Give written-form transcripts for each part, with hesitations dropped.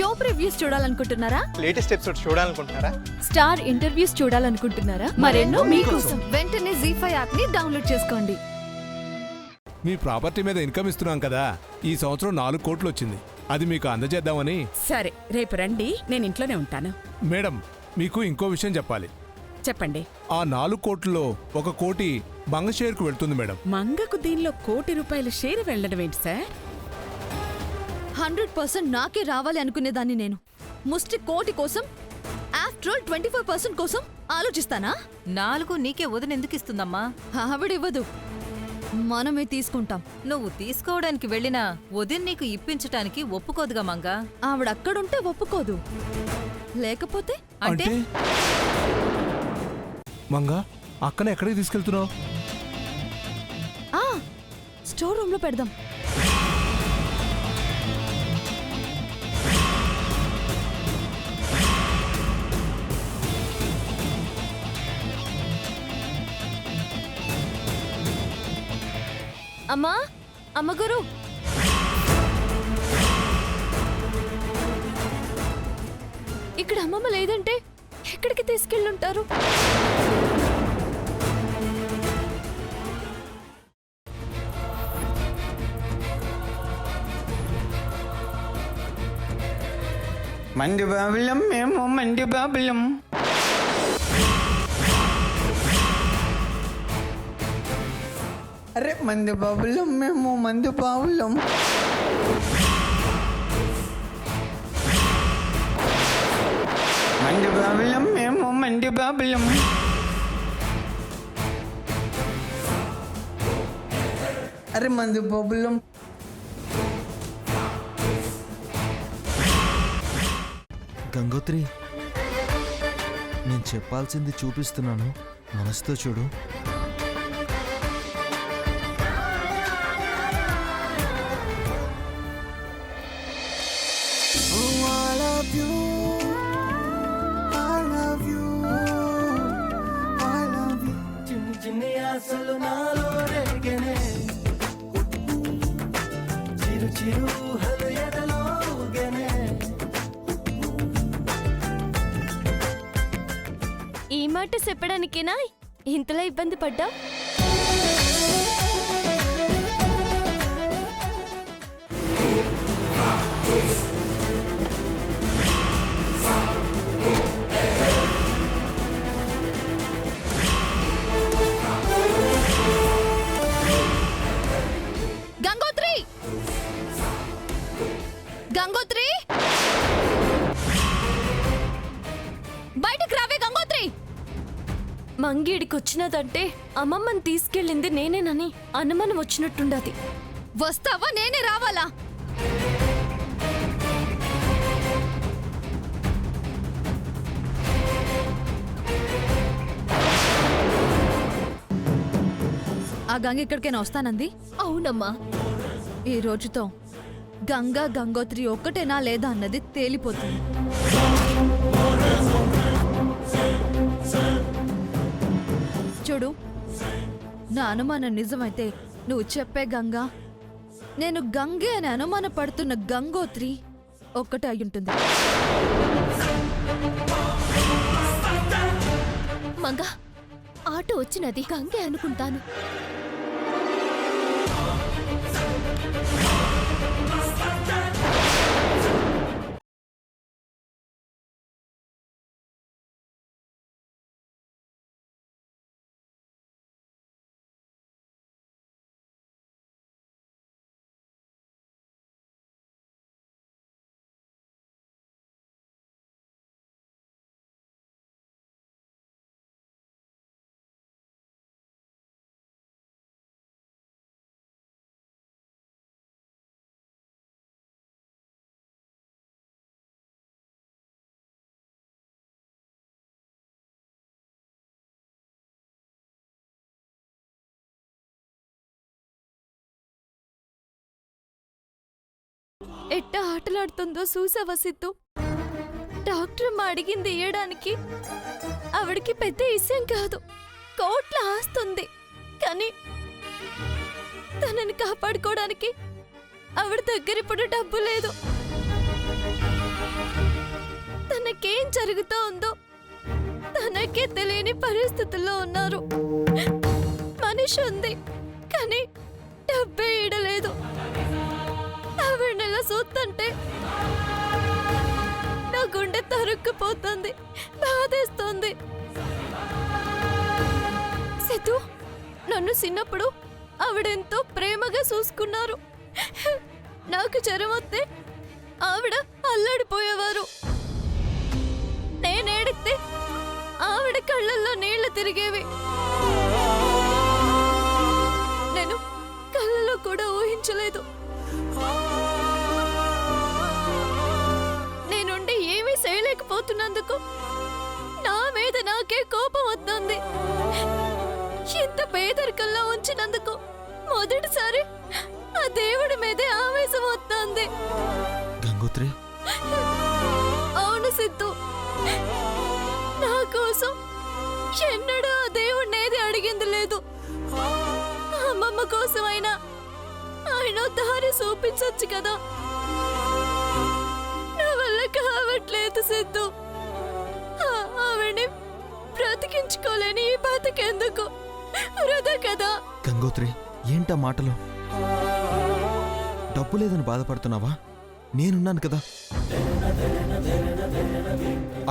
Show previews చూడాలనుకుంటున్నారా? Latest episode చూడాలనుకుంటున్నారా? Star interviews చూడాలనుకుంటున్నారా? మరెన్నో మీకోసం వెంటనే ZEE5 యాప్ ని డౌన్లోడ్ చేసుకోండి. మీ ప్రాపర్టీ మీద ఇన్కమ్ ఇస్తున్నాం కదా, ఈ సంవత్సరం 4 కోట్లు వచ్చింది. అది మీకు అందజేద్దామని. సరే, రేపు రండి, నేను ఇంట్లోనే ఉంటాను. మేడం, మీకు ఇంకో విషయం చెప్పాలి. చెప్పండి. ఆ 4 కోట్లలో 1 కోటి మంగ షేర్కు వెళ్తుంది మేడం. మంగకు దీనిలో ₹1,00,00,000 షేర్ వెళ్ళడం ఏంటి సార్? 100% నాకే రావాలి అనుకునేదాన్ని నేను. ముష్టి కోటి కోసం, ఆఫ్టర్ ఆల్ 24% కోసం ఆలోచిస్తానా? 4 నీకే వదినెందుకు ఇస్తుందమ్మా? ఆవిడివ్వదు, మనమే తీసుకుంటాం. నువ్వు తీసుకోవడానికి వెళ్ళినా వదిన్ నీకు ఇప్పించటానికి ఒప్పుకోదుగా మంగా. ఆవిడక్కడుంటే ఒప్పుకోదు, లేకపోతే అంటే మంగ, అక్కన ఎక్కడికి తీసుకెళ్తున్నావు? స్టోర్ రూమ్ లో పెడదాం. అమ్మా, అమ్మగారు, ఇక్కడ అమ్మమ్మ లేదంటే ఎక్కడికి తీసుకెళ్ళుంటారు? మంది బాబులం మేము మంది బాబులం. అరే మంది బాబులం మేము మంది బాబులం. మంది బాబులం మేము మంది బాబులం. అరే మంది బాబులం. గంగోత్రి, నేను చెప్పాల్సింది చూపిస్తున్నాను, మనసుతో చూడు. చిన్ని ఆశలు నాలో రేగనే, చిరు చిరు ఊహలు ఎదలో ఊగనే. ఈ మాట చెప్పడానికేనా ఇంతలా ఇబ్బంది పడ్డా? గంగోత్రి, గంగోత్రి, బయటకు రావే గంగోత్రి. మంగిడికొచ్చినదంటే అమ్మమ్మని తీసుకెళ్ళింది నేనేనని అనుమానం వచ్చినట్టుండది. వస్తావా నేనే రావాలా? ఆ గంగ ఇక్కడికైనా వస్తానంది? అవునమ్మా. ఈ రోజుతో గంగా గంగోత్రి ఒక్కటేనా లేదా అన్నది తేలిపోతుంది. చూడు, నా అనుమానం నిజమైతే నువ్వు చెప్పే గంగా, నేను గంగే అని అనుమాన పడుతున్న గంగోత్రి ఒక్కటే అయ్యుంటుంది. మంగా, ఆటో వచ్చినది గంగే అనుకుంటాను. ఎట్టా ఆటలాడుతుందో చూసావా సిద్ధు? డాక్టర్ అమ్మ అడిగింది ఇయ్యడానికి ఆవిడికి పెద్ద విషయం కాదు, కోట్ల ఆస్తుంది. కానీ తనని కాపాడుకోవడానికి ఆవిడ దగ్గర ఇప్పుడు డబ్బు లేదు. తనకేం జరుగుతూ ఉందో తనకే తెలియని పరిస్థితుల్లో ఉన్నారు. మనిషి ఉంది కానీ డబ్బే ఈడలేదు. ఆవిడని ఇలా చూస్తుంటే నా గుండె తరుక్కుపోతుంది, బాధేస్తుంది. సిద్ధు, నన్ను చిన్నప్పుడు ఆవిడెంతో ప్రేమగా చూసుకున్నారు. నాకు జ్వరం వస్తే ఆవిడ అల్లాడిపోయేవారు. నేనేడితే ఆవిడ కళ్ళల్లో నీళ్లు తిరిగేవి. నేను కళ్ళలో కూడా ఊహించలేదు. నేనుండి ఏమీ చేయలేకపోతున్నందుకు నా మీద నాకే కోపం వస్తుంది. ఇంత పేదరికంలో ఉంచినందుకు మొదటిసారి ఆ దేవుడి మీదే ఆవేశం వస్తుంది. గంగోత్రి, అవును సిద్ధు, నా కోసం ఎన్నడూ ఆ దేవుడిని ఏది అడిగింది లేదు. అమ్మమ్మ కోసమైనా ఆయన దారి చూపించొచ్చు కదా. నా వల్ల కావట్లేదు సిద్ధు. ఆవిడ్ని బ్రతికించుకోలేని ఈ బతికెందుకు? వృధా కదా. గంగోత్రి, ఏంటా మాటలు? డబ్బు లేదని బాధపడుతున్నావా? నేనున్నాను కదా.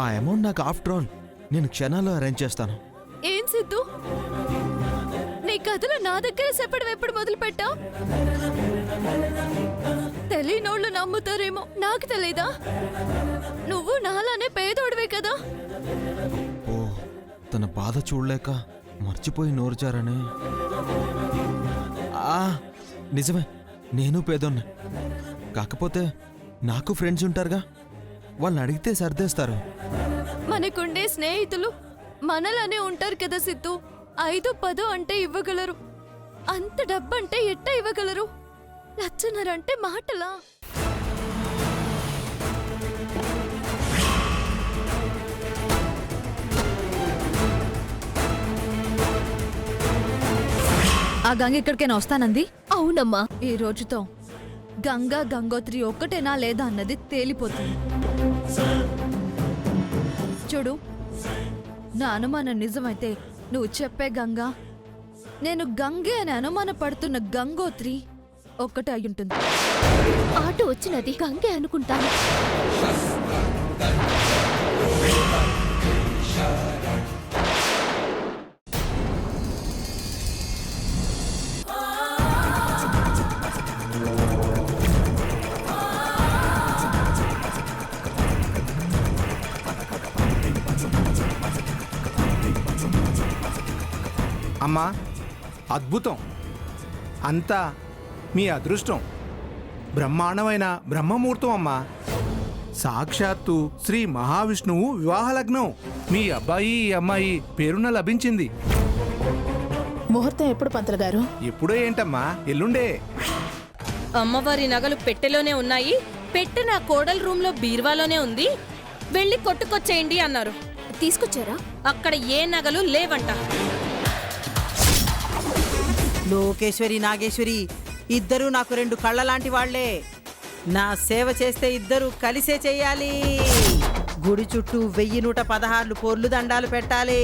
ఆ అమౌంట్ నాకు ఆఫ్టర్ ఆల్ నేను క్షణాల్లో అరేంజ్ చేస్తాను. ఏం సిద్ధు, నీ కథలు నా దగ్గర చెప్పడం ఎప్పుడు మొదలు పెట్టావు? తెలియనోళ్ళు నమ్ముతారేమో, నాకు తెలీదా? నువ్వు నాలానే పేదోడివే కదా. ఓ, తన బాధ చూడలేక మర్చిపోయి నోరు జారనే. నిజమే, నేను పేదోన్నే. కాకపోతే నాకు ఫ్రెండ్స్ ఉంటారుగా, వాళ్ళని అడిగితే సర్దేస్తారు. మనకుండే స్నేహితులు మనలానే ఉంటారు కదా సిద్ధు. 5-10 అంటే ఇవ్వగలరు, అంత డబ్బంటే ఎట్ట ఇవ్వగలరు? లచ్చనరంటే మాటలా? ఆ గంగ ఇక్కడికైనా వస్తానంది? అవునమ్మా. ఈ రోజుతో గంగా గంగోత్రి ఒక్కటేనా లేదా అన్నది తేలిపోతుంది. చూడు, నా అనుమానం నిజమైతే నువ్వు చెప్పే గంగా, నేను గంగే అని అనుమాన పడుతున్న గంగోత్రి ఒక్కటే అయ్యుంటుంది. ఆటో వచ్చినది గంగే అనుకుంటాను. అమ్మా, అద్భుతం, అంతా మీ అదృష్టం. బ్రహ్మాండమైన బ్రహ్మముహూర్తం అమ్మా. సాక్షాత్తు శ్రీ మహావిష్ణువు వివాహ లగ్నం. మీ అబ్బాయి ఈ అమ్మాయి పేరున లభించింది. ముహూర్తం ఎప్పుడు పంతులు గారు? ఎప్పుడో ఏంటమ్మా, ఎల్లుండే. అమ్మవారి నగలు పెట్టెలోనే ఉన్నాయి, పెట్టె నా కోడల రూమ్ లో బీర్వాలోనే ఉంది, వెళ్ళి కొట్టుకొచ్చేయండి అన్నారు. తీసుకొచ్చారా? అక్కడ ఏ నగలు లేవంట. లోకేశ్వరి, నాగేశ్వరి ఇద్దరూ నాకు 2 కళ్ళ లాంటి వాళ్లే. నా సేవ చేస్తే ఇద్దరు కలిసే చెయ్యాలి. గుడి చుట్టూ 1116 పోర్లు దండాలు పెట్టాలి.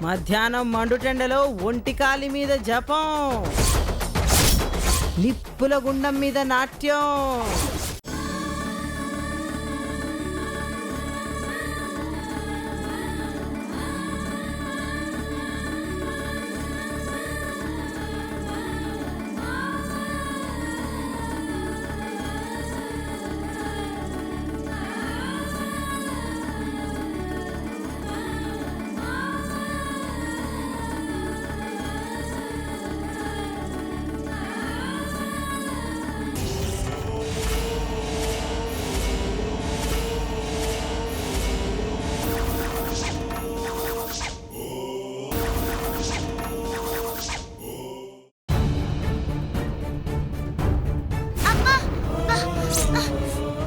మధ్యాహ్నం మండుటెండలో ఒంటికాలి మీద జపం, నిప్పుల గుండం మీద నాట్యం.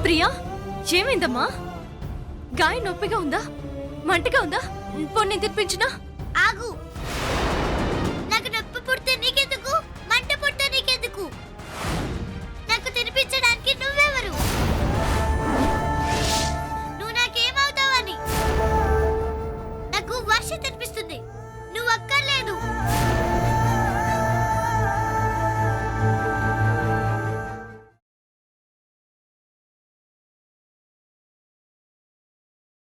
ప్రియా, ఏమైందమ్మా? గాయం నొప్పిగా ఉందా? మంటగా ఉందా? పొన్ని తిప్పించినా? ఆగు, నాకు నొప్పి పుడితే నీకే